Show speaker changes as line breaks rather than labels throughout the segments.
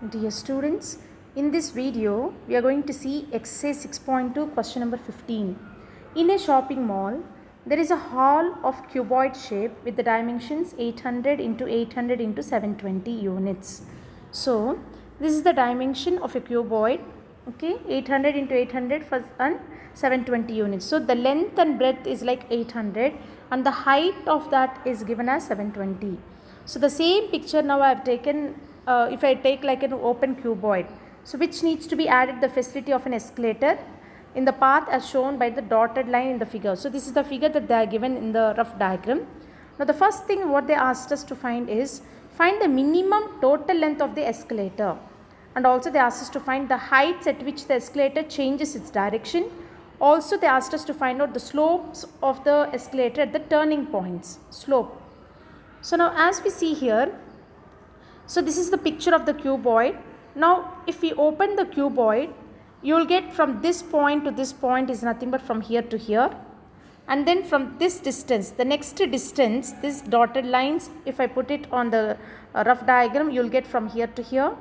Dear students, in this video we are going to see exercise 6.2 question number 15. In a shopping mall, there is a hall of cuboid shape with the dimensions 800 into 800 into 720 units. So, this is the dimension of a cuboid, okay, 800 into 800 and 720 units. So, the length and breadth is like 800 and the height of that is given as 720. So, the same picture now I have taken. If I take like an open cuboid, so which needs to be added the facility of an escalator in the path as shown by the dotted line in the figure. So this is the figure that they are given in the rough diagram. Now the first thing what they asked us to find is find the minimum total length of the escalator, and also they asked us to find the heights at which the escalator changes its direction. Also they asked us to find out the slopes of the escalator at the turning points, slope. So now as we see here, so this is the picture of the cuboid. Now if we open the cuboid, you will get from this point to this point is nothing but from here to here. And then from this distance, the next distance, this dotted lines, if I put it on the rough diagram, you will get from here to here.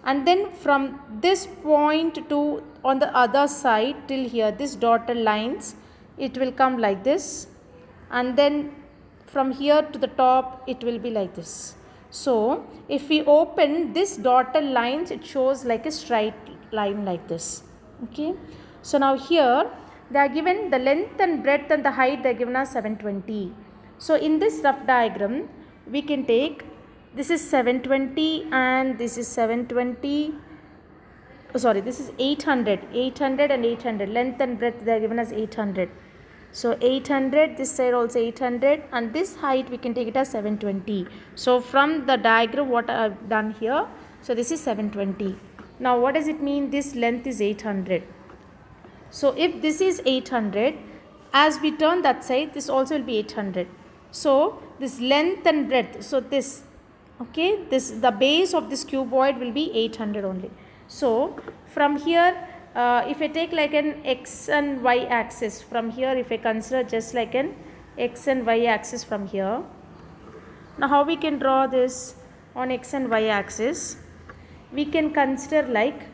And then from this point to on the other side till here, this dotted lines, it will come like this. And then from here to the top, it will be like this. So, if we open this dotted lines, it shows like a straight line like this. Okay. So, now here they are given the length and breadth and the height they are given as 720. So, in this rough diagram, we can take this is 720 and this is 720. Oh, sorry, this is 800. 800 and 800. Length and breadth they are given as 800. So 800, this side also 800, and this height we can take it as 720. So from the diagram what I have done here, so this is 720. Now what does it mean? This length is 800. So if this is 800, as we turn that side, this also will be 800. So this length and breadth, so this, okay, this the base of this cuboid will be 800 only. So from here, if I take like an x and y axis from here, if I consider just like an x and y axis from here. Now how we can draw this on x and y axis? We can consider like,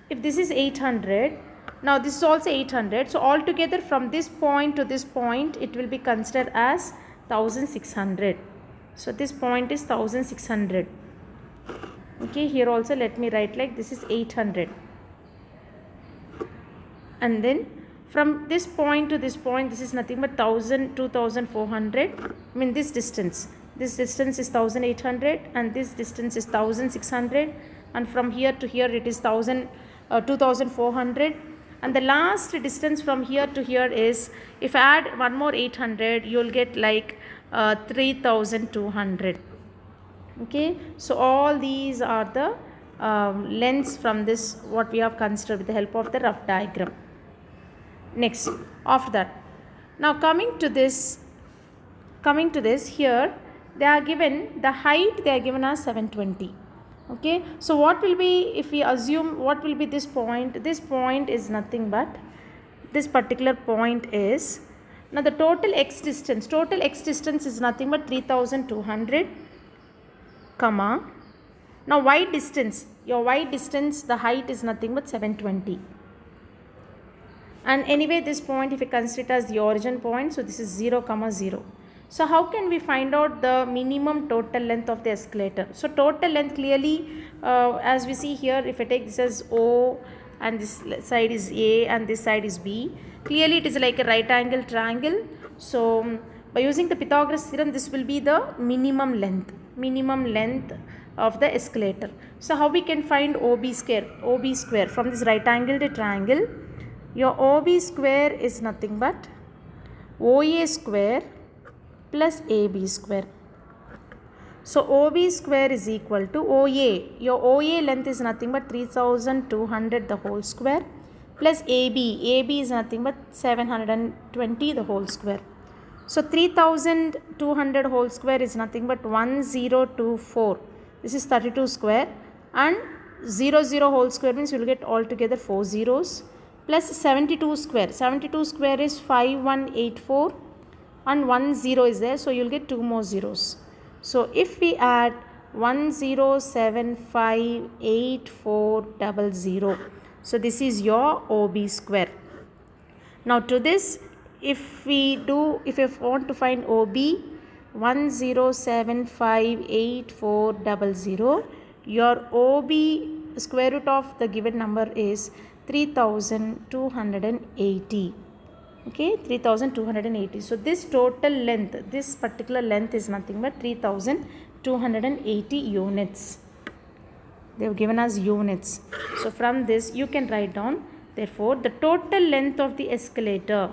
if this is 800, now this is also 800. So altogether from this point to this point, it will be considered as 1600. So this point is 1600. Okay, here also let me write like this is 800. And then from this point to this point, this is nothing but 1000, 2400. I mean this distance is 1800 and this distance is 1600, and from here to here it is 2400, and the last distance from here to here is, if I add one more 800, you will get like 3200. Okay, so all these are the lengths from this what we have considered with the help of the rough diagram. Next, after that, now coming to this here, they are given the height, they are given as 720. Okay, so what will be, if we assume what will be this point? This point is nothing but, this particular point is, now the total x distance is nothing but 3200, comma, now y distance, your y distance, the height is nothing but 720. And anyway this point, if you consider it as the origin point, so this is 0, 0. So how can we find out the minimum total length of the escalator? So total length clearly, as we see here, if I take this as O and this side is A and this side is B, clearly it is like a right angle triangle. So by using the Pythagoras theorem, this will be the minimum length of the escalator. So how we can find OB square from this right angle triangle? Your OB square is nothing but OA square plus AB square. So OB square is equal to OA. Your OA length is nothing but 3200 the whole square plus AB. AB is nothing but 720 the whole square. So 3200 whole square is nothing but 1024. This is 32 square, and 00 whole square means you will get altogether 4 zeros. Plus 72 square. 72 square is 5184 and 1 0 is there. So you will get 2 more zeros. So if we add 10758400. So this is your OB square. Now to this, if we want to find OB 10758400, your OB square root of the given number is 3280. Okay, 3280. So this total length, this particular length is nothing but 3280 units. They have given us units. So from this you can write down, therefore the total length of the escalator,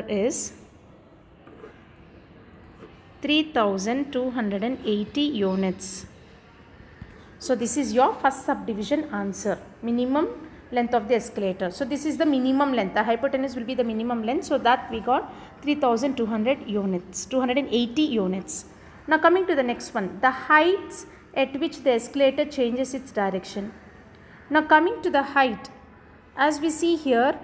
is 3280 units. So this is your first subdivision answer, minimum length of the escalator. So this is the minimum length, the hypotenuse will be the minimum length, so that we got 3200 units, 280 units. Now coming to the next one, the heights at which the escalator changes its direction. Now coming to the height, as we see here,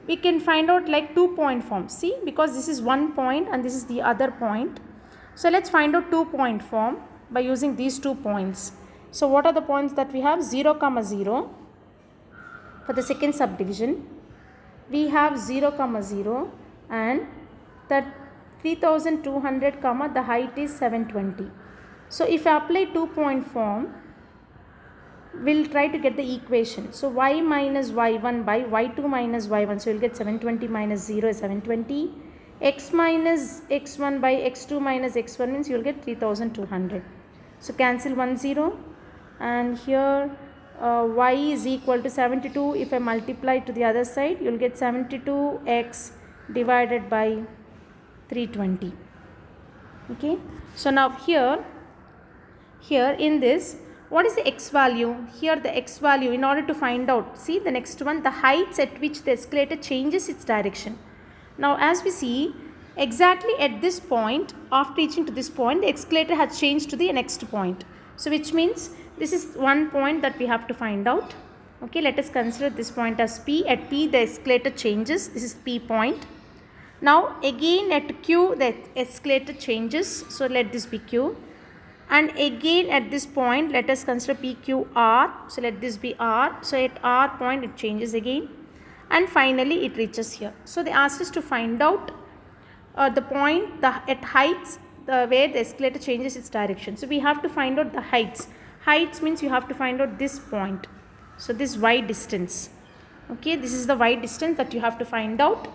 we can find out like 2-point form. See, because this is one point and this is the other point. So let's find out 2-point form by using these 2 points. So what are the points that we have? 0, 0. For the second subdivision, we have 0, 0 and that 3200, the height is 720. So if I apply 2-point form, we'll try to get the equation. So y minus y1 by y2 minus y1. So you'll get 720 minus 0 is 720. X minus x1 by x2 minus x1 means you'll get 3200. So cancel 1 0. And here y is equal to 72. If I multiply to the other side, you'll get 72x divided by 320. Okay. So now here in this, what is the x value? Here the x value, in order to find out, see the next one, the heights at which the escalator changes its direction. Now as we see, exactly at this point, after reaching to this point, the escalator has changed to the next point. So which means this is one point that we have to find out. Okay, let us consider this point as P. At P the escalator changes, this is P point. Now again at Q the escalator changes, so let this be Q. And again at this point, let us consider PQR. So let this be R. So at R point it changes again. And finally it reaches here. So they asked us to find out the point at heights where the escalator changes its direction. So we have to find out the heights. Heights means you have to find out this point. So this y distance. Okay, this is the y distance that you have to find out.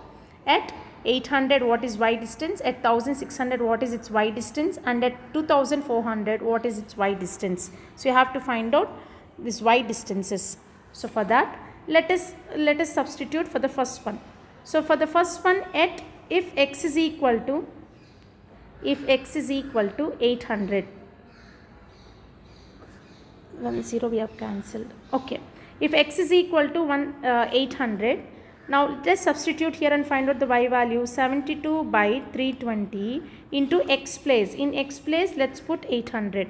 At 800 what is y distance, at 1600 what is its y distance, and at 2400 what is its y distance. So you have to find out this y distances. So for that, let us substitute for the first one. So for the first one, at if x is equal to 800, 1 0 we have cancelled. Okay, if x is equal to 800, now let's substitute here and find out the y value. 72 by 320 into x place. In x place, let's put 800.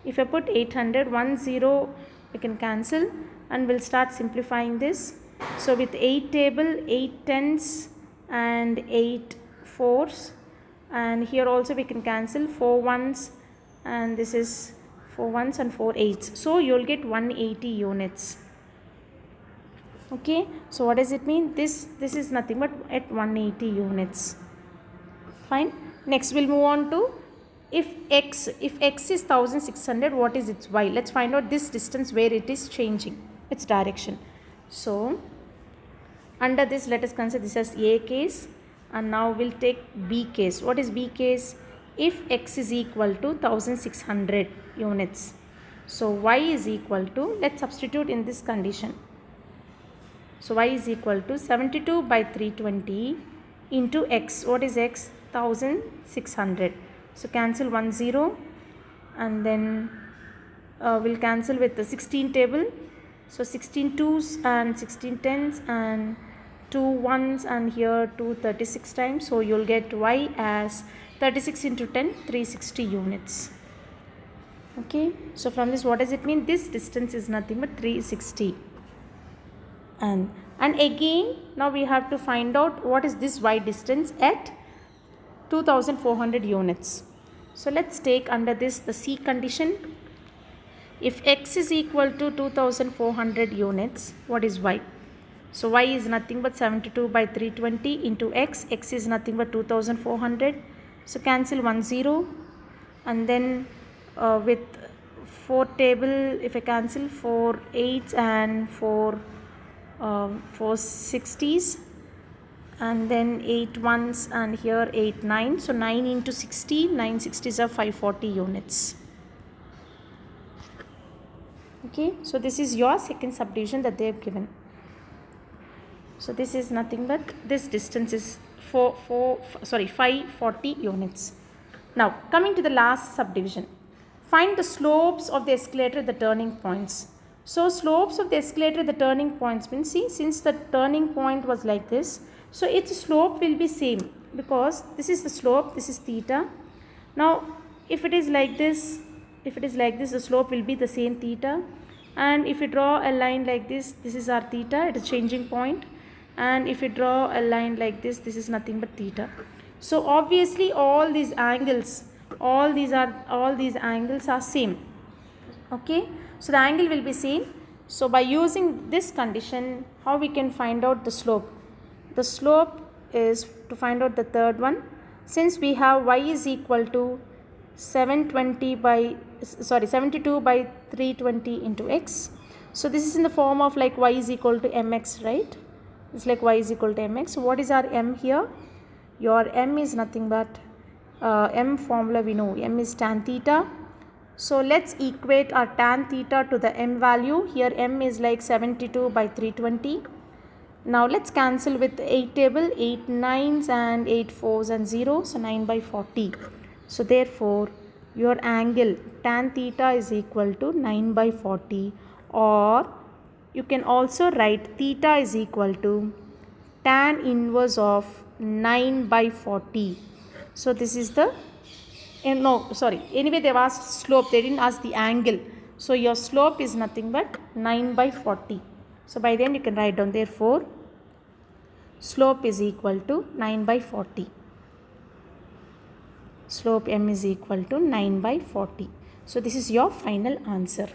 If I put 800, 1 0 we can cancel and we'll start simplifying this. So with 8 table, 8 tens and 8 fours, and here also we can cancel 4 ones, and this is 4 ones and 4 eights. So you'll get 180 units. Okay, so what does it mean? This is nothing but at 180 units. Fine. Next we'll move on to if x is 1600, what is its y? Let's find out this distance where it is changing its direction. So under this, let us consider this as A case, and now we'll take B case. What is B case? If x is equal to 1600 units, so y is equal to, let's substitute in this condition. So y is equal to 72 by 320 into x. What is x? 1600. So cancel 1 0, and then we'll cancel with the 16 table. So 16 twos and 16 tens and 2 ones, and here 2 36 times. So you'll get y as 36 into 10, 360 units. Okay, so from this what does it mean? This distance is nothing but 360. And again now we have to find out what is this y distance at 2400 units. So let's take under this the C condition. If x is equal to 2400 units, what is y? So y is nothing but 72 by 320 into x. X is nothing but 2400. So cancel 1 0. And then with 4 table, if I cancel 4 8s and 4 60s, and then 8 ones and here 8 9. So 9 into 60, 9 60s are 540 units. Okay, so this is your second subdivision that they have given. So this is nothing but this distance is 540 units. Now coming to the last subdivision, find the slopes of the escalator at the turning points. So slopes of the escalator at the turning points means, see, since the turning point was like this, so its slope will be same because this is the slope, this is theta. Now if it is like this, the slope will be the same theta. And if you draw a line like this, this is our theta at a changing point. And if you draw a line like this, this is nothing but theta. So obviously all these angles, all these angles are same. Okay, so the angle will be same. So by using this condition, how we can find out the slope? The slope is to find out the third one. Since we have y is equal to 72 by 320 into x. So this is in the form of like y is equal to mx, right? It's like y is equal to mx. So what is our m here? Your m is nothing but m formula we know. M is tan theta. So let's equate our tan theta to the m value. Here m is like 72 by 320. Now let's cancel with 8 table, 8 9s and 8 4s and 0. So 9 by 40. So therefore your angle tan theta is equal to 9 by 40, or you can also write theta is equal to tan inverse of 9 by 40. So this is the anyway they've asked slope, they didn't ask the angle. So your slope is nothing but 9 by 40. So by then you can write down, therefore slope is equal to 9 by 40. Slope m is equal to 9 by 40. So this is your final answer.